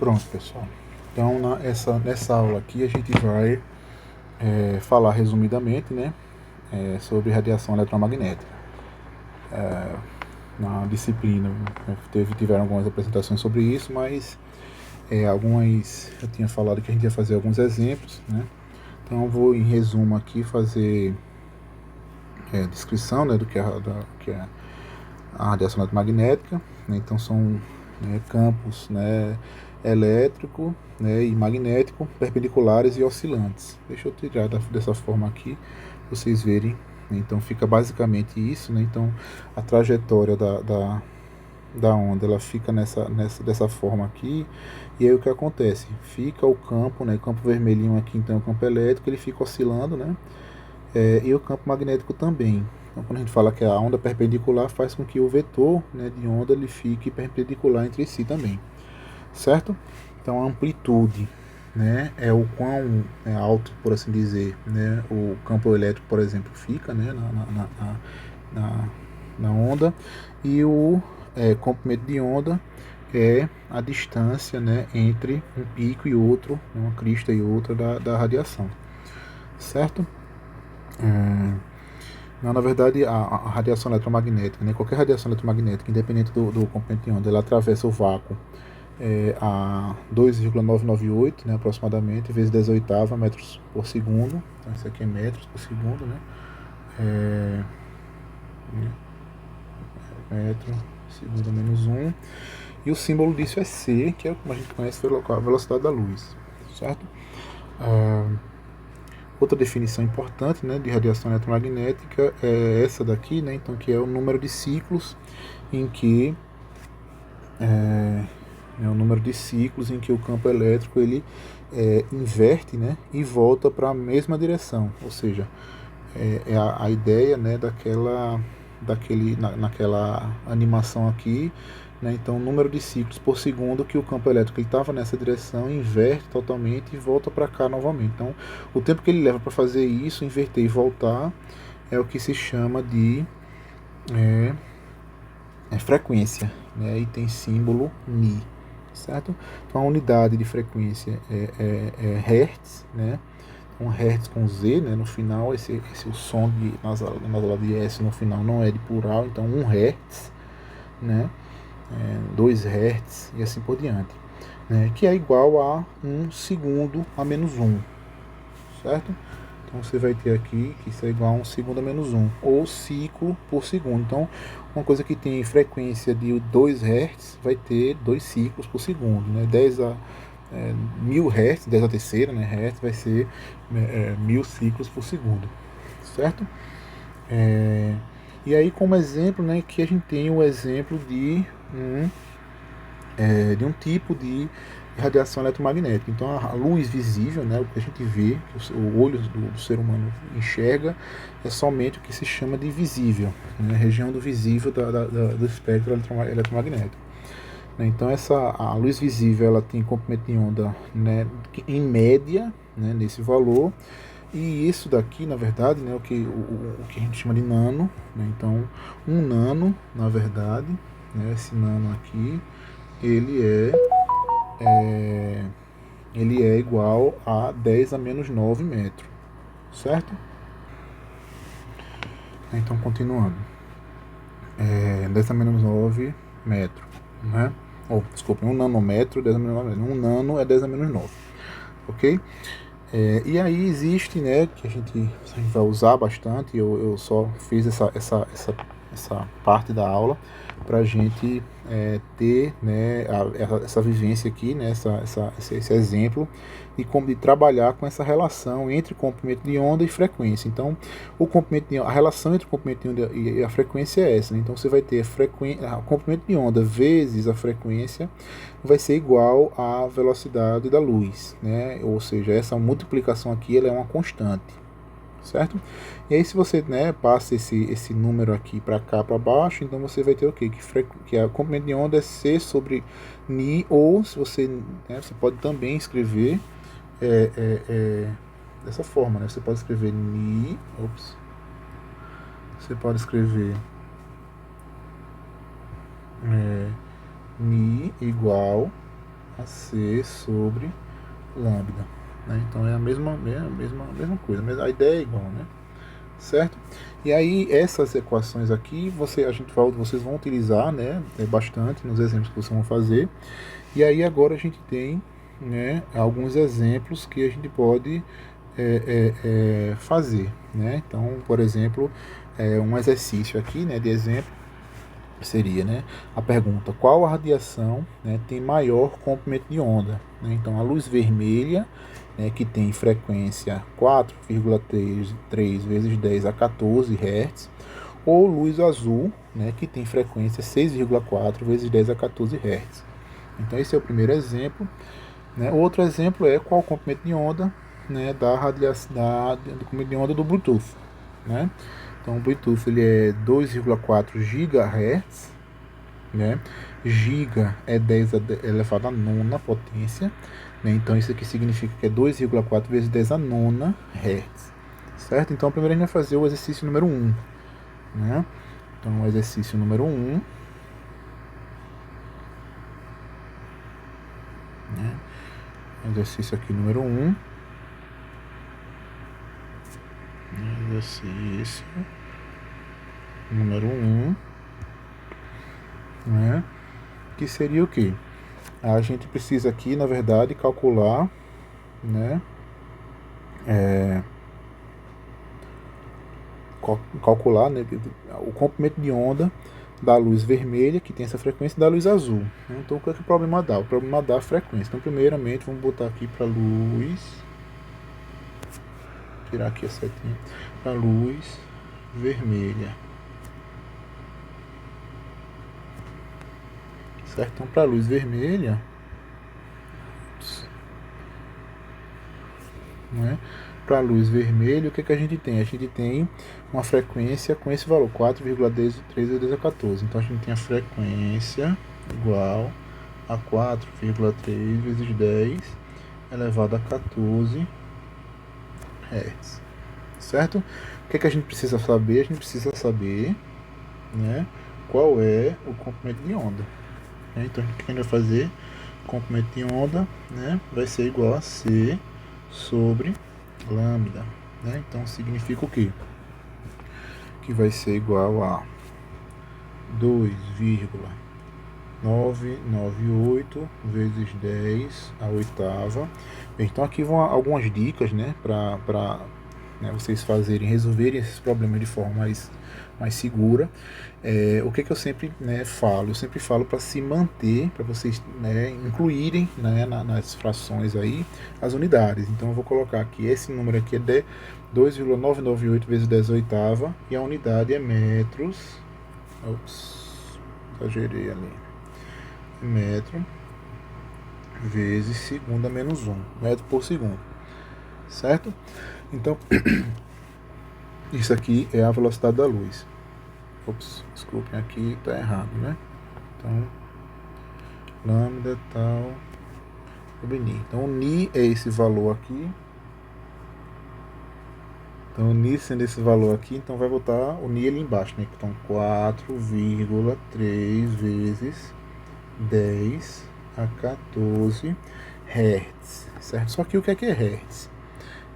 Pronto, pessoal. Então, nessa aula aqui, a gente vai falar resumidamente, né, sobre radiação eletromagnética. Na disciplina, tiveram algumas apresentações sobre isso, mas eu tinha falado que a gente ia fazer alguns exemplos, né? Então, eu vou, em resumo aqui, fazer descrição, né, do que é a radiação eletromagnética, né? Então, são campos, né, elétrico, né, e magnético, perpendiculares e oscilantes. Deixa eu tirar dessa forma aqui, para vocês verem. Então fica basicamente isso, né? Então a trajetória da onda ela fica dessa forma aqui, e aí o que acontece? Fica o campo, né? O campo vermelhinho aqui, então é o campo elétrico, ele fica oscilando, né? E o campo magnético também. Então, quando a gente fala que a onda perpendicular faz com que o vetor, né, de onda ele fique perpendicular entre si também, certo? Então a amplitude, né, é o quão alto, por assim dizer, né, o campo elétrico, por exemplo, fica, né, na onda, e o comprimento de onda é a distância, né, entre um pico e outro, uma crista e outra da radiação, certo? Não, na verdade, a radiação eletromagnética, né, qualquer radiação eletromagnética, independente do comprimento de onda, ela atravessa o vácuo a 2,998, né, aproximadamente, vezes 10 oitava metros por segundo. Então, isso aqui é metros por segundo, né? Metro, segundo menos 1. E o símbolo disso é C, que é como a gente conhece a velocidade da luz, certo? Outra definição importante, né, de radiação eletromagnética é essa daqui, né, então, que é o número de ciclos em que o número de ciclos em que o campo elétrico ele inverte, né, e volta para a mesma direção, ou seja, a ideia, né, naquela animação aqui, né, então o número de ciclos por segundo que o campo elétrico estava nessa direção inverte totalmente e volta para cá novamente. Então o tempo que ele leva para fazer isso, inverter e voltar, é o que se chama de frequência, né, e tem símbolo μ, certo? Então a unidade de frequência é Hertz, né? Um Hertz com Z, né, no final, o som nasal de S no final não é de plural, então 1 Hertz, né, 2 Hertz e assim por diante, né, que é igual a 1 segundo a menos 1, certo? Então você vai ter aqui que isso é igual a 1 segundo a menos 1, ou ciclo por segundo. Então, uma coisa que tem frequência de 2 Hz vai ter 2 ciclos por segundo, né? 1000 Hz, 10 a terceira, né, Hz vai ser 1000 ciclos por segundo, certo? E aí, como exemplo, né, que a gente tem o exemplo de um tipo de radiação eletromagnética. Então a luz visível, né, o que a gente vê, o olho do ser humano enxerga, é somente o que se chama de visível, né, a região do visível do espectro eletromagnético. Então a luz visível ela tem comprimento de onda, né, em média, né, nesse valor, e isso daqui, na verdade, né, o que a gente chama de nano, né, então um nano, na verdade, né, esse nano aqui, ele é igual a 10 a menos 9 metros, certo? Então, continuando. 10 a menos 9 metros, né? Desculpa, 1 nanômetro, 10 a menos 9 metros. 1 nano é 10 a menos 9, ok? E aí existe, né, que a gente vai usar bastante, eu só fiz essa parte da aula para a gente ter, né, essa vivência aqui, né, esse exemplo de trabalhar com essa relação entre comprimento de onda e frequência. Então, a relação entre o comprimento de onda e a frequência é essa, né? Então você vai ter o comprimento de onda vezes a frequência vai ser igual à velocidade da luz, né? Ou seja, essa multiplicação aqui ela é uma constante, certo? E aí se você, né, passa esse número aqui para cá, para baixo, então você vai ter o quê? Que a comprimento de onda é C sobre Ni, ou se você, né, você pode também escrever dessa forma, né? Você pode escrever Ni, você pode escrever Ni igual AC sobre lambda, né? Então é a mesma coisa, mas a ideia é igual, né? Certo? E aí essas equações aqui vocês vão utilizar, né, bastante nos exemplos que vocês vão fazer. E aí agora a gente tem, né, alguns exemplos que a gente pode fazer, né? Então, por exemplo, um exercício aqui, né, de exemplo seria, né, a pergunta: qual a radiação, né, tem maior comprimento de onda, né? Então a luz vermelha, né, que tem frequência 4,3 vezes 10 a 14 Hz, ou luz azul, né, que tem frequência 6,4 vezes 10 a 14 Hz. Então esse é o primeiro exemplo, né? Outro exemplo é qual o comprimento de onda, né, do comprimento de onda do Bluetooth, né? Então o Bluetooth ele é 2,4 GHz, né? Giga é 10 elevado à nona potência, né? Então isso aqui significa que é 2,4 vezes 10 a nona Hz, certo? Então primeiro a gente vai fazer o exercício número 1, né? Então o exercício número 1, né? Exercício aqui número 1, exercício número 1, né? Que seria o que? A gente precisa aqui, na verdade, calcular, né? Calcular, né, o comprimento de onda da luz vermelha, que tem essa frequência, e da luz azul. Então, o que é que o problema dá? O problema dá a frequência. Então, primeiramente, vamos botar aqui para luz, tirar aqui a setinha, para luz vermelha. Certo? Então, para luz vermelha, né? Para a luz vermelha, o que, que a gente tem? A gente tem uma frequência com esse valor, 4,13 vezes a 14. Então a gente tem a frequência igual a 4,3 vezes 10 elevado a 14 Hz. Certo? O que, que a gente precisa saber? A gente precisa saber, né, qual é o comprimento de onda. Então o que a gente vai fazer? O comprimento de onda, né, vai ser igual a C sobre lambda, né? Então significa o quê? Que vai ser igual a 2,998 vezes 10 a oitava. Então aqui vão algumas dicas, né, para né, vocês resolverem esses problemas de forma mais segura. O que eu sempre, né, falo? Eu sempre falo para se manter, para vocês, né, incluírem, né, nas frações aí as unidades. Então eu vou colocar aqui, esse número aqui é de 2,998 vezes 10 oitava, e a unidade é metros. Exagerei ali. Metro vezes segundo a menos 1, metro por segundo, certo? Então isso aqui é a velocidade da luz. Desculpem, aqui está errado, né? Então, lambda tal sobre ni. Então, o ni é esse valor aqui. Então, o ni sendo esse valor aqui, então vai botar o ni ali embaixo, né? Então, 4,3 vezes 10 a 14 Hz, certo? Só que o que é Hertz?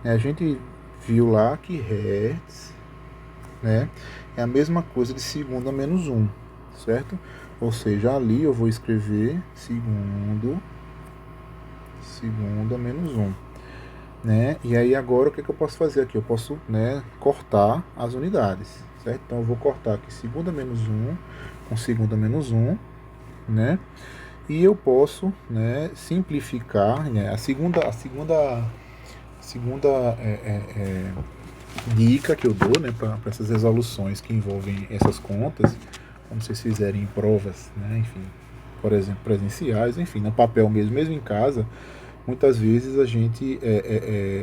A gente viu lá que Hertz, né, é a mesma coisa de segundo a menos 1, certo? Ou seja, ali eu vou escrever segundo a menos 1, né? E aí agora o que eu posso fazer aqui? Eu posso, né, cortar as unidades, certo? Então eu vou cortar aqui segundo a menos 1 com segundo a menos 1, né? E eu posso, né, simplificar, né, a segunda dica que eu dou, né, para essas resoluções que envolvem essas contas, como vocês fizerem em provas, né, enfim, por exemplo, presenciais, enfim, no papel mesmo em casa, muitas vezes a gente,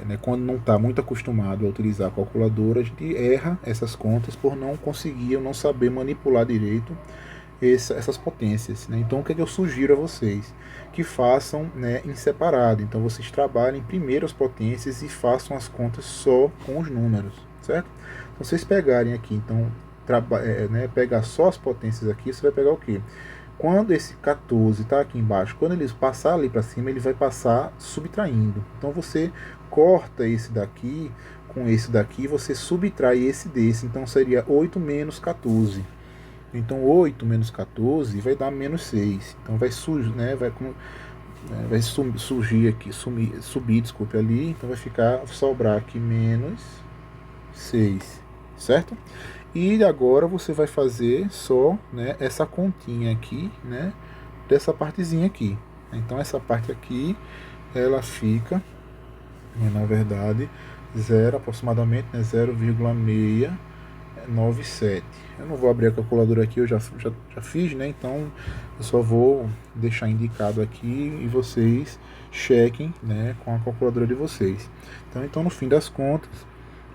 né, quando não está muito acostumado a utilizar a calculadora, a gente erra essas contas por não conseguir ou não saber manipular direito essas potências, né? Então o que eu sugiro a vocês? Que façam, né, em separado. Então vocês trabalhem primeiro as potências e façam as contas só com os números, certo? Então vocês pegarem aqui, então, né, pegar só as potências aqui, você vai pegar o quê? quando esse 14 está aqui embaixo, quando ele passar ali para cima, ele vai passar subtraindo. Então você corta esse daqui com esse daqui, você subtrai esse desse. Então seria 8 menos 14. Então 8 menos 14 vai dar menos 6. Então vai surgir, né, vai surgir aqui, subir, desculpe, ali. Então vai sobrar aqui menos 6, certo? E agora você vai fazer só, né, essa continha aqui, né, dessa partezinha aqui. Então essa parte aqui, ela fica, né, na verdade, aproximadamente, né, 0,697. Eu não vou abrir a calculadora aqui, eu já fiz, né? Então eu só vou deixar indicado aqui e vocês chequem, né, com a calculadora de vocês. Então no fim das contas,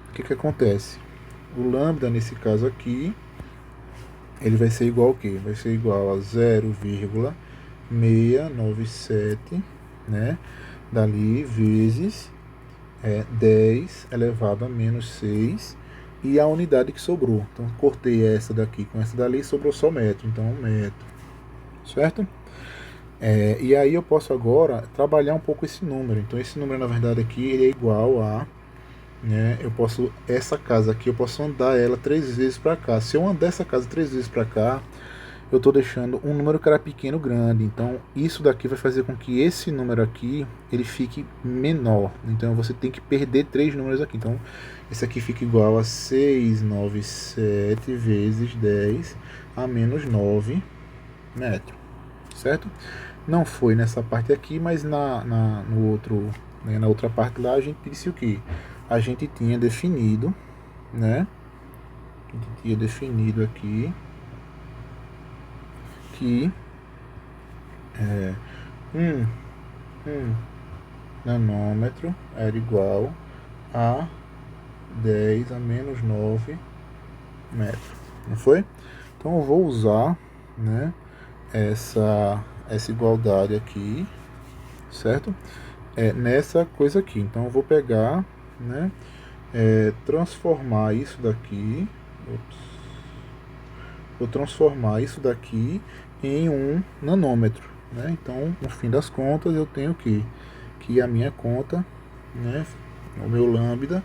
o que acontece? O lambda nesse caso aqui, ele vai ser igual ao quê? Vai ser igual a 0,697, né? Dali vezes 10 elevado a menos 6 e a unidade que sobrou. Então cortei essa daqui com essa dali e sobrou só metro. Então metro, certo? E aí eu posso agora trabalhar um pouco esse número. Então esse número na verdade aqui ele é igual a, né, essa casa aqui eu posso andar ela 3 vezes para cá. Se eu andar essa casa 3 vezes para cá, eu estou deixando um número que era pequeno grande. Então isso daqui vai fazer com que esse número aqui ele fique menor. Então você tem que perder 3 números aqui. Então esse aqui fica igual a 697 vezes 10 a menos 9 metros, certo? Não foi nessa parte aqui, mas na outra parte lá a gente disse o que? A gente tinha definido, né? A gente tinha definido aqui que um nanômetro era igual a 10 a menos 9 metros, não foi? Então eu vou usar, né, essa igualdade aqui, certo? Nessa coisa aqui. Então eu vou pegar, né, transformar isso daqui, vou transformar isso daqui em um nanômetro, né? Então no fim das contas eu tenho que a minha conta, né, o meu lambda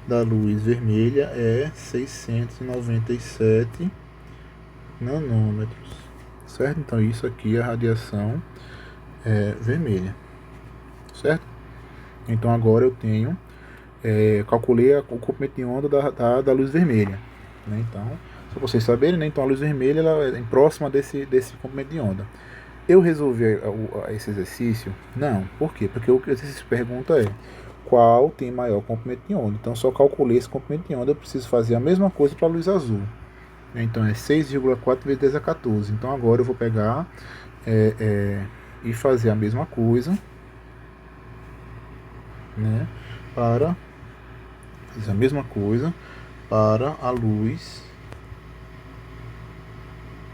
da luz vermelha é 697 nanômetros, certo? Então isso aqui é a radiação vermelha, certo? Então agora eu tenho, calculei o comprimento de onda da luz vermelha, né? Então, só vocês saberem, né? Então a luz vermelha ela é próxima desse comprimento de onda. Eu resolvi esse exercício? Não. Por quê? Porque o que esse exercício pergunta é qual tem maior comprimento de onda. Então só calculei esse comprimento de onda, eu preciso fazer a mesma coisa para a luz azul. Então é 6,4 vezes 10 a 14. Então agora eu vou pegar e fazer a mesma coisa, né, para fazer a mesma coisa para a luz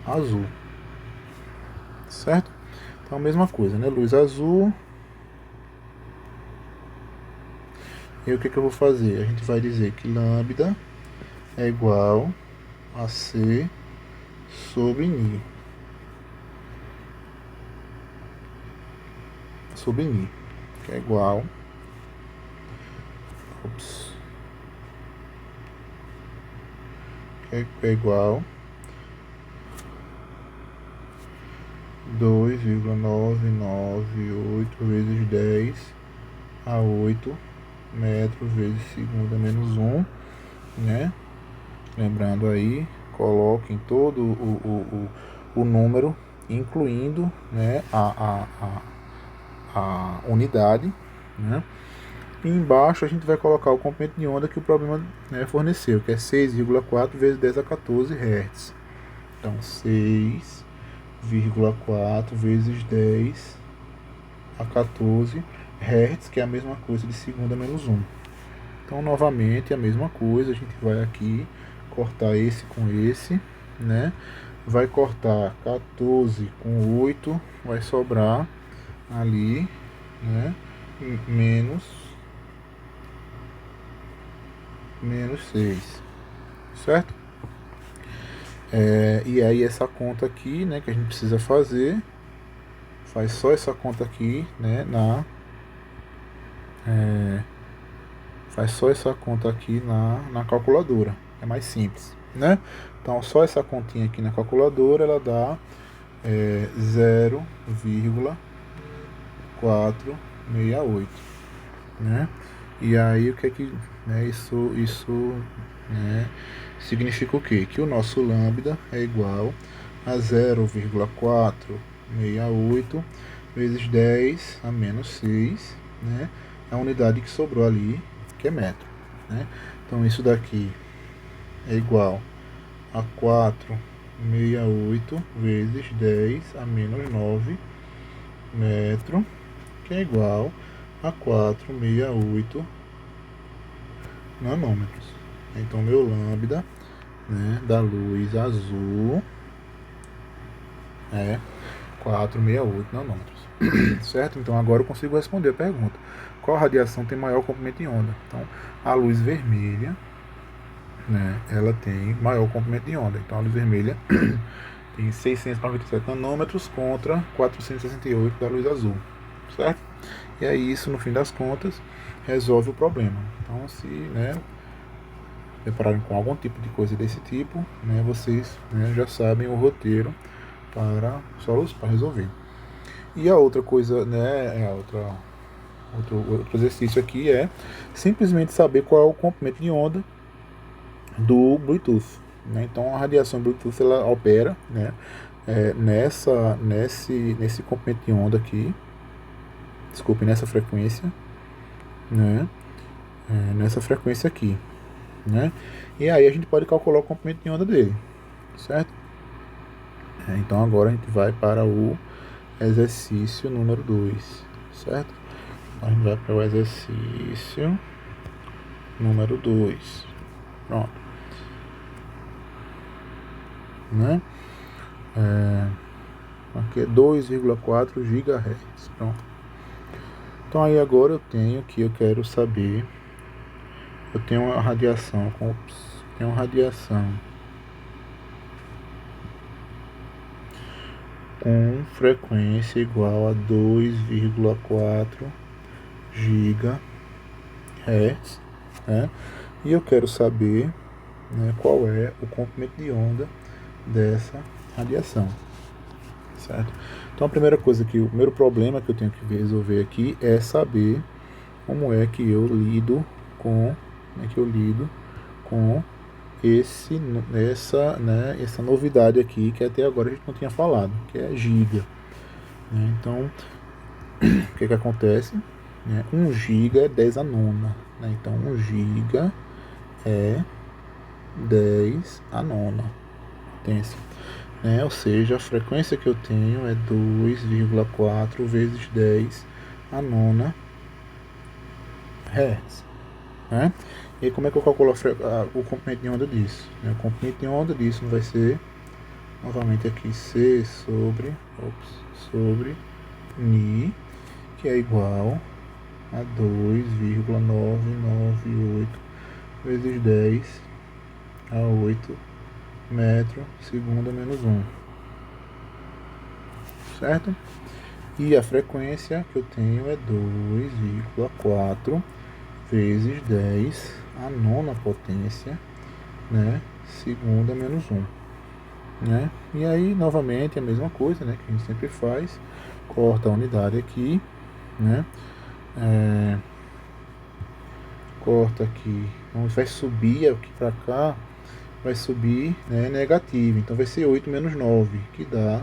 azul, certo? Então a mesma coisa, né, luz azul. E o que eu vou fazer? A gente vai dizer que lambda é igual a C sobre Ni. Sobre Ni, que é igual. Que é igual 2,998 vezes 10 a 8 metros vezes segunda menos 1, né? Lembrando aí, coloquem todo o número, incluindo, né, a unidade, né? E embaixo a gente vai colocar o comprimento de onda que o problema, né, forneceu, que é 6,4 vezes 10 a 14 Hz. Então 6,4 vezes 10 a 14 Hz, que é a mesma coisa de segunda menos 1. Então novamente a mesma coisa, a gente vai aqui cortar esse com esse, né? Vai cortar 14 com 8, vai sobrar ali, né, menos 6, certo? E aí essa conta aqui, né, que a gente precisa fazer, faz só essa conta aqui, né, faz só essa conta aqui na calculadora, é mais simples, né? Então só essa continha aqui na calculadora, ela dá 0,468, né? E aí o que é que, né, isso né, significa o quê? Que o nosso lambda é igual a 0,468 vezes 10 a menos 6, né? A unidade que sobrou ali, que é metro, né? Então isso daqui é igual a 468 vezes 10 a menos 9 metro, que é igual a 468 nanômetros. Então meu lambda, né, da luz azul é 468 nanômetros. Certo? Então agora eu consigo responder a pergunta. Qual radiação tem maior comprimento de onda? Então a luz vermelha, né, ela tem maior comprimento de onda. Então a luz vermelha tem 697 nanômetros contra 468 da luz azul. Certo? E aí isso, no fim das contas, resolve o problema. Então se, né, depararem com algum tipo de coisa desse tipo, né, vocês, né, já sabem o roteiro para resolver. E a outra coisa, né, outro exercício aqui é simplesmente saber qual é o comprimento de onda do Bluetooth, né? Então a radiação Bluetooth ela opera, né, nesse comprimento de onda aqui, desculpe, nessa frequência, né, nessa frequência aqui, né? E aí a gente pode calcular o comprimento de onda dele, certo? Então agora a gente vai para o exercício número 2, certo? A gente vai para o exercício número 2. Pronto. Né? Aqui é 2,4 GHz. Pronto. Então aí agora eu quero saber, eu tenho uma radiação com frequência igual a 2,4 GHz, né? E eu quero saber, né, qual é o comprimento de onda dessa radiação, certo? Então a primeira coisa o primeiro problema que eu tenho que resolver aqui é saber como é que eu lido com, essa novidade aqui que até agora a gente não tinha falado, que é giga, né? Então o que acontece? 1 giga é 10 a nona, né? Então 1 giga é 10 a nona potência, né? Ou seja, a frequência que eu tenho é 2,4 vezes 10 a nona Hz, né? E como é que eu calculo o comprimento de onda disso? O comprimento de onda disso vai ser, novamente aqui, C sobre Ni, que é igual a 2,998 vezes 10 a 8 metro segundo a menos 1. Certo? E a frequência que eu tenho é 2,4 vezes 10 a nona potência, né, segundo a menos 1. Né? E aí, novamente, a mesma coisa, né, que a gente sempre faz. Corta a unidade aqui, né? Corta aqui, então vai subir aqui para cá, vai subir, né, negativo, então vai ser 8 menos 9, que dá,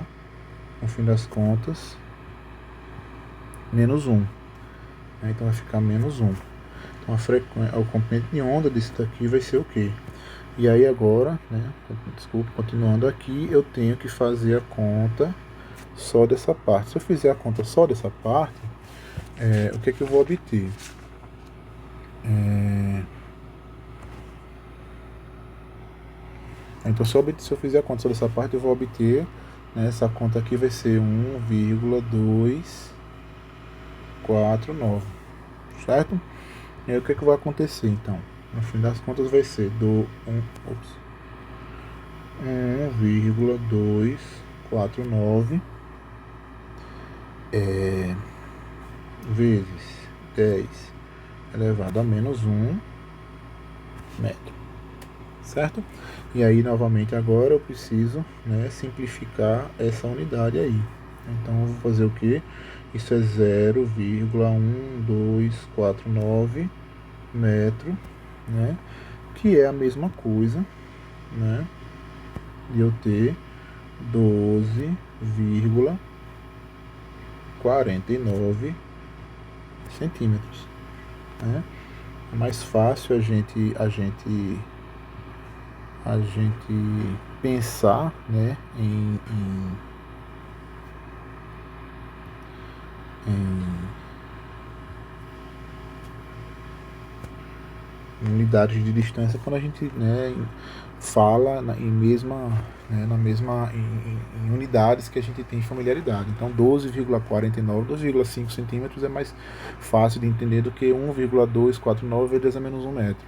no fim das contas, menos 1, né? Então vai ficar menos 1. Então o comprimento de onda disso daqui vai ser o quê? E aí agora, né, continuando aqui, eu tenho que fazer a conta só dessa parte. Se eu fizer a conta só dessa parte, o que é que eu vou obter? Então se eu fizer a conta só dessa parte, eu vou obter, né, essa conta aqui vai ser 1,249, certo? E aí o que é que vai acontecer então? No fim das contas vai ser 1,249 vezes 10 elevado a menos 1 metro, certo? E aí, novamente, agora eu preciso, né, simplificar essa unidade aí. Então, eu vou fazer o que? Isso é 0,1249 metro, né? Que é a mesma coisa, né, de eu ter 12,49 centímetros, né? É mais fácil a gente pensar, né, em unidades de distância quando a gente, né, fala em unidades que a gente tem familiaridade. Então 12,5 centímetros é mais fácil de entender do que 1,249 vezes a menos 1 metro,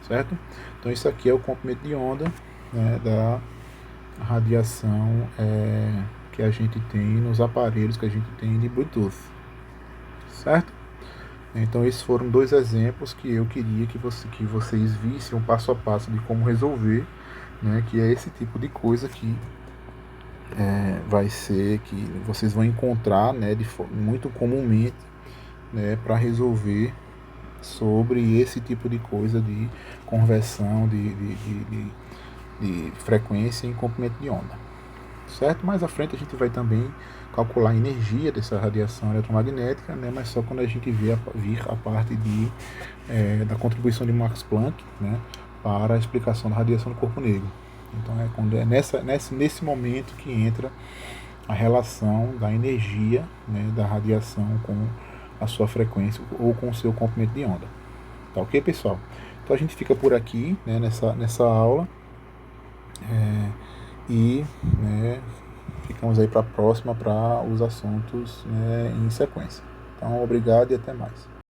certo? Então isso aqui é o comprimento de onda, né, da radiação que a gente tem nos aparelhos que a gente tem de Bluetooth, certo? Então esses foram dois exemplos que eu queria que vocês vissem um passo a passo de como resolver, né, que é esse tipo de coisa que vai ser, que vocês vão encontrar, né, muito comumente, né, para resolver sobre esse tipo de coisa de conversão de frequência em comprimento de onda, certo? Mais à frente a gente vai também calcular a energia dessa radiação eletromagnética, né, mas só quando a gente vir a parte da contribuição de Max Planck, né, para a explicação da radiação do corpo negro. Então nesse momento que entra a relação da energia, né, da radiação com a sua frequência ou com o seu comprimento de onda. Tá ok, pessoal? Então a gente fica por aqui, né, nessa aula e, né, ficamos aí para a próxima para os assuntos, né, em sequência. Então, obrigado e até mais.